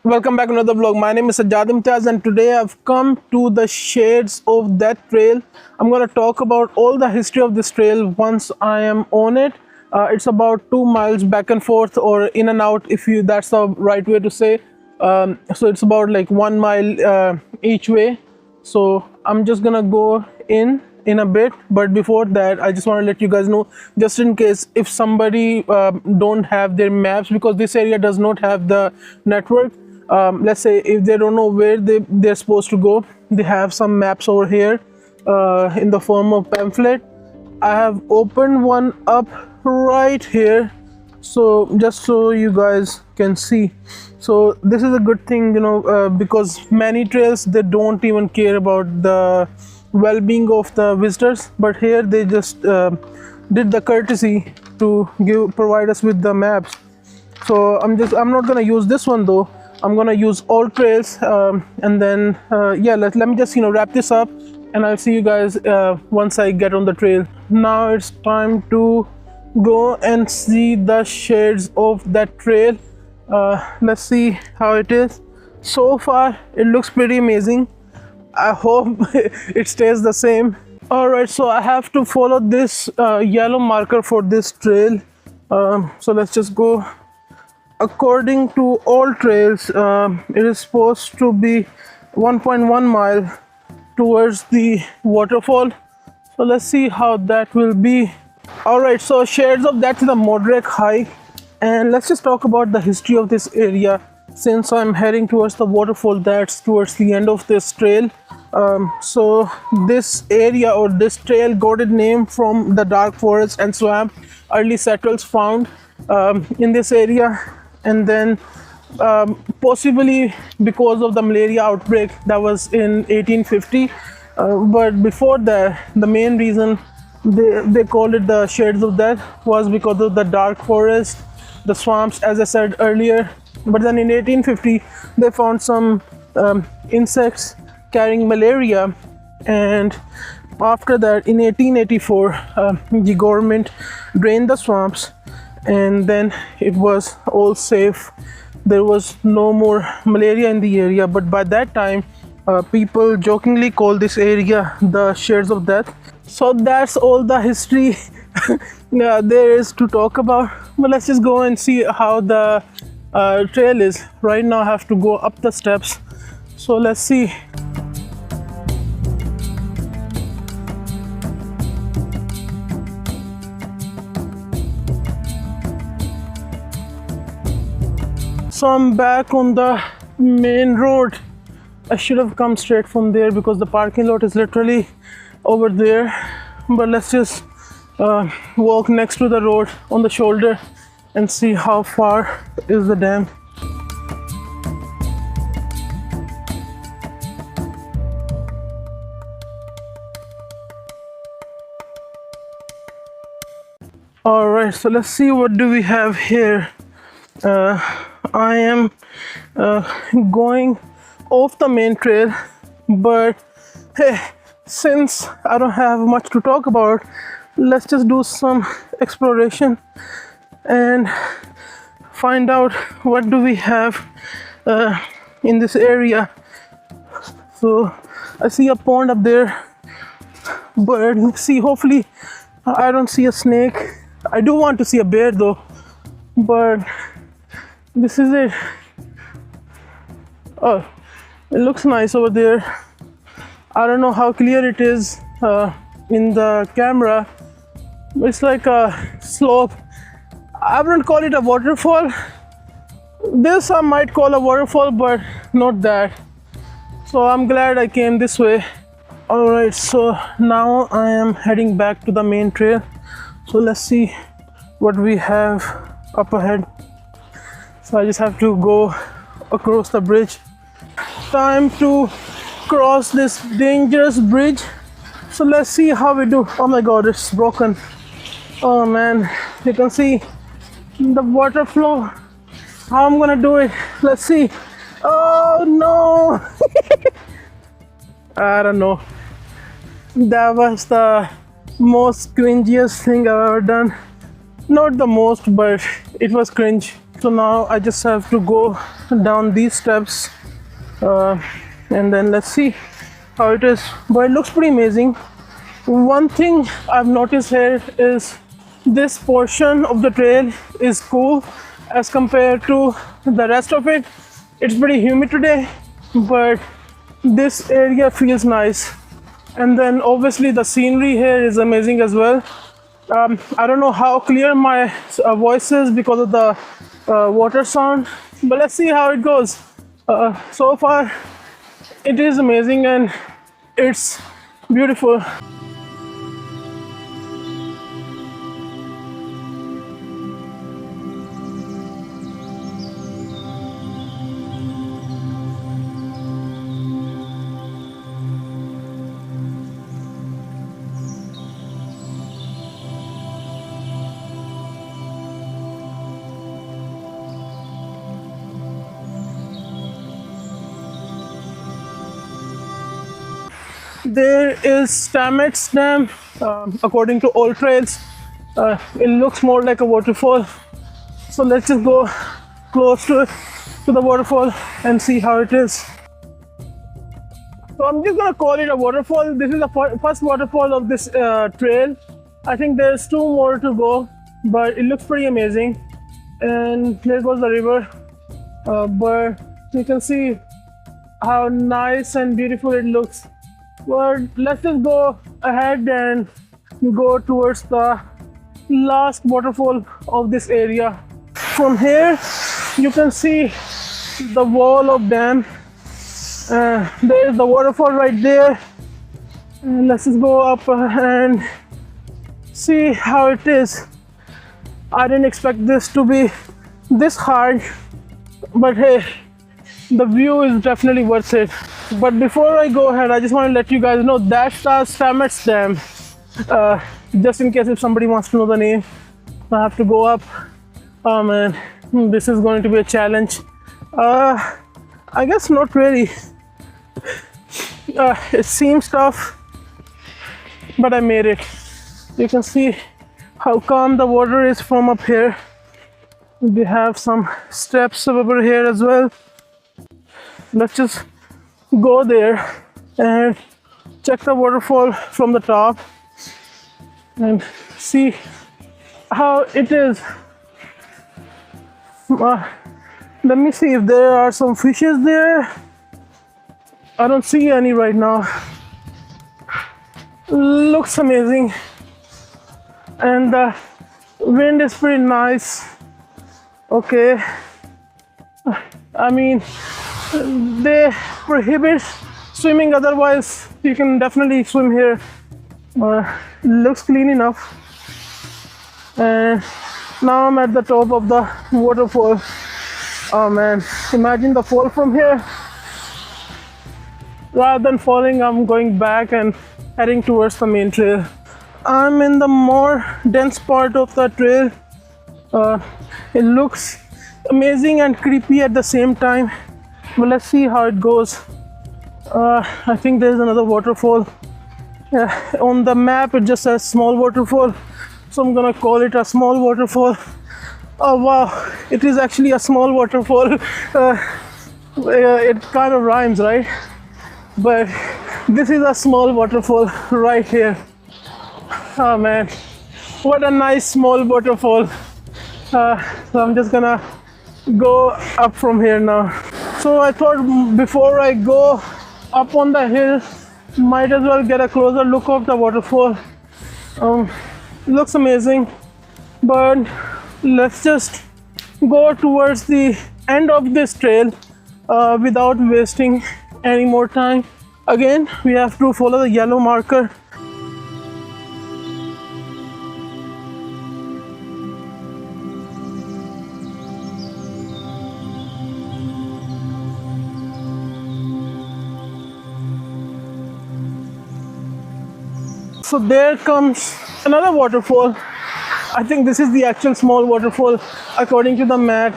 Welcome back to another vlog. My name is SAJJAD and today I've come to the shades of that trail. I'm going to talk about all the history of this trail once I am on it. It's about 2 miles back and forth, or in and out, if you that's the right way to say. So it's about like 1 mile each way. So I'm just gonna go in a bit, but before that I just want to let you guys know, just in case if somebody don't have their maps, because this area does not have the network. Let's say if they don't know where they're supposed to go, they have some maps over here in the form of pamphlet. I have opened one up right here, so just so you guys can see. So this is a good thing, because many trails, they don't even care about the well-being of the visitors, but here they just did the courtesy to provide us with the maps. So I'm not gonna use this one though. I'm gonna use all trails, and then yeah, let me just wrap this up, and I'll see you guys once I get on the trail. Now it's time to go and see the shades of that trail. Let's see how it is. So far it looks pretty amazing. I hope it stays the same. All right, so I have to follow this yellow marker for this trail. So let's just go. According to all trails, it is supposed to be 1.1 mile towards the waterfall. So let's see how that will be. All right, so shades of that is a moderate hike, and let's just talk about the history of this area. Since I'm heading towards the waterfall, that's towards the end of this trail. So this area or this trail got its name from the dark forest and swamp early settlers found in this area, and then possibly because of the malaria outbreak that was in 1850. But before that, the main reason they called it the shades of death was because of the dark forest, the swamps, as I said earlier. But then in 1850 they found some insects carrying malaria, and after that in 1884 the government drained the swamps, and then it was all safe. There was no more malaria in the area. But by that time people jokingly call this area the shades of death. So that's all the history there is to talk about. But let's just go and see how the trail is. Right now I have to go up the steps, so let's see. So I'm back on the main road. I should have come straight from there because the parking lot is literally over there. But let's just walk next to the road on the shoulder and see how far is the dam. All right, so let's see what do we have here. I am going off the main trail, but hey, since I don't have much to talk about, let's just do some exploration and find out what do we have in this area. So I see a pond up there, but let's see, hopefully I don't see a snake. I do want to see a bear though, but this is it. Oh, it looks nice over there. I don't know how clear it is in the camera. It's like a slope. I wouldn't call it a waterfall. This I might call a waterfall, but not that. So I'm glad I came this way. All right, so now I am heading back to the main trail. So let's see what we have up ahead. So I just have to go across the bridge. Time to cross this dangerous bridge. So let's see how we do. Oh my god, it's broken. Oh man, you can see the water flow. How I'm gonna do it? Let's see. Oh no. I don't know. That was the most cringiest thing I've ever done. Not the most, but it was cringe. So now I just have to go down these steps, and then let's see how it is. But it looks pretty amazing. One thing I've noticed here is this portion of the trail is cool as compared to the rest of it. It's pretty humid today, but this area feels nice. And then obviously the scenery here is amazing as well. I don't know how clear my voice is because of the water sound, but let's see how it goes. So far it is amazing and it's beautiful. There is SAJJAD Dam. According to old trails, it looks more like a waterfall. So let's just go close to the waterfall and see how it is. So I'm just gonna call it a waterfall. This is the first waterfall of this trail. I think there's 2 more to go, but it looks pretty amazing. And there goes the river. But you can see how nice and beautiful it looks. But let's just go ahead and go towards the last waterfall of this area. From here you can see the wall of dam. There is the waterfall right there. And let's just go up and see how it is. I didn't expect this to be this hard, but hey, the view is definitely worth it. But before I go ahead, I just want to let you guys know that's the SAJJAD Dam. Just in case if somebody wants to know the name, I have to go up. Oh man, this is going to be a challenge. I guess not really. It seems tough, but I made it. You can see how calm the water is from up here. We have some steps over here as well. Let's just go there and check the waterfall from the top and see how it is. Let me see if there are some fishes there. I don't see any right now. Looks amazing, and the wind is pretty nice. Okay, I mean, they prohibit swimming, otherwise you can definitely swim here. Looks clean enough. And now I'm at the top of the waterfall. Oh man, imagine the fall from here. Rather than falling, I'm going back and heading towards the main trail. I'm in the more dense part of the trail. It looks amazing and creepy at the same time. But let's see how it goes. I think there's another waterfall. On the map it just says small waterfall, so I'm gonna call it a small waterfall. Oh wow, it is actually a small waterfall. It kind of rhymes, right? But this is a small waterfall right here. Oh man, what a nice small waterfall. So I'm just gonna go up from here now. So I thought before I go up on the hill, might as well get a closer look of the waterfall. Looks amazing, but let's just go towards the end of this trail without wasting any more time. Again, we have to follow the yellow marker. So there comes another waterfall. I think this is the actual small waterfall according to the map,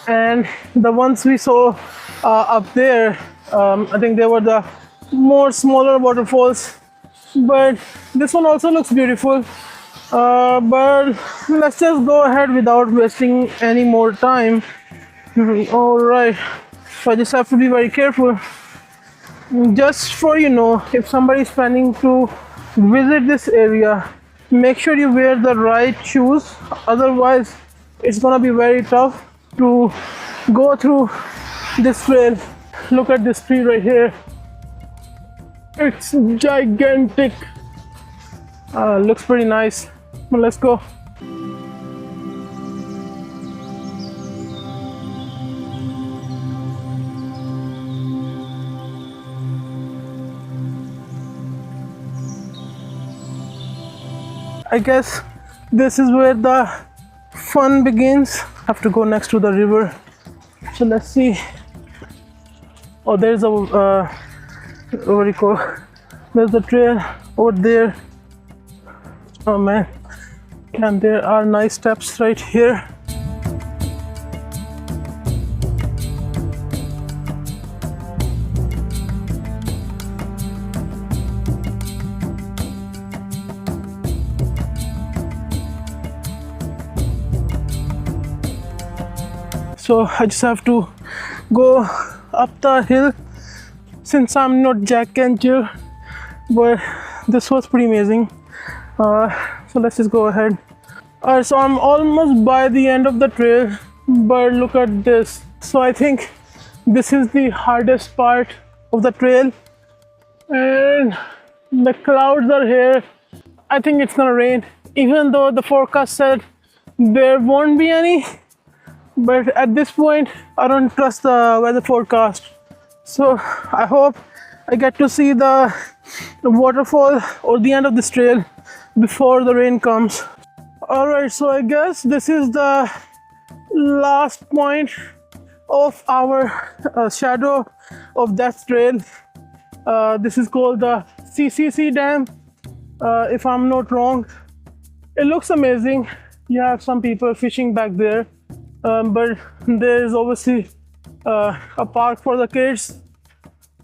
and the ones we saw up there, I think they were the more smaller waterfalls, but this one also looks beautiful. But let's just go ahead without wasting any more time. All right, so I just have to be very careful. Just for if somebody is planning to visit this area, make sure you wear the right shoes, otherwise it's gonna be very tough to go through this trail. Look at this tree right here, it's gigantic. Looks pretty nice. Well, let's go. I guess this is where the fun begins. Have to go next to the river, so let's see. Oh, there's a what do you call, there's the trail over there. Oh man, and there are nice steps right here. So I just have to go up the hill since I'm not Jack and Jill, but this was pretty amazing. So let's just go ahead. Alright, so I'm almost by the end of the trail, but look at this. So I think this is the hardest part of the trail, and the clouds are here. I think it's gonna rain, even though the forecast said there won't be any. But at this point, I don't trust the weather forecast. So I hope I get to see the waterfall or the end of this trail before the rain comes. All right, so I guess this is the last point of our shadow of death trail. This is called the CCC Dam, if I'm not wrong. It looks amazing. You have some people fishing back there. But there is obviously a park for the kids,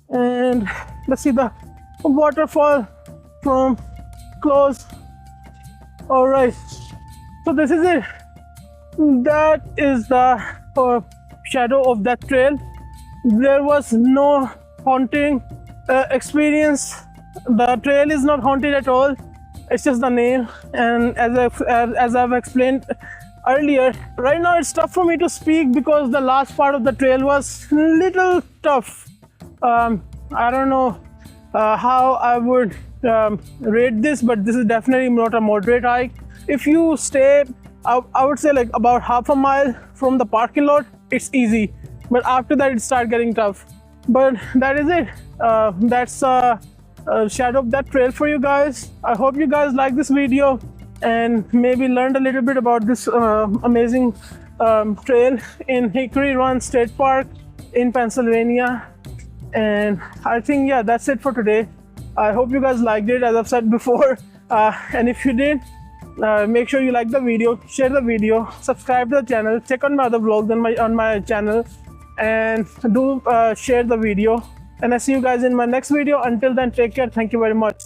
and let's see the waterfall from close. All right, so this is it. That is the shadow of that trail. There was no haunting experience. The trail is not haunted at all. It's just the name, and as I've explained earlier, right now it's tough for me to speak because the last part of the trail was little tough. I don't know how I would rate this, but this is definitely not a moderate hike. If you stay, I would say like about half a mile from the parking lot, it's easy, but after that it starts getting tough. But that is it. That's a shadow of that trail for you guys. I hope you guys like this video and maybe learned a little bit about this amazing trail in Hickory Run State Park in Pennsylvania. And I think, yeah, that's it for today. I hope you guys liked it, as I've said before. And if you did, make sure you like the video, share the video, subscribe to the channel, check on my other vlogs on my channel, and do share the video. And I see you guys in my next video. Until then, take care. Thank you very much.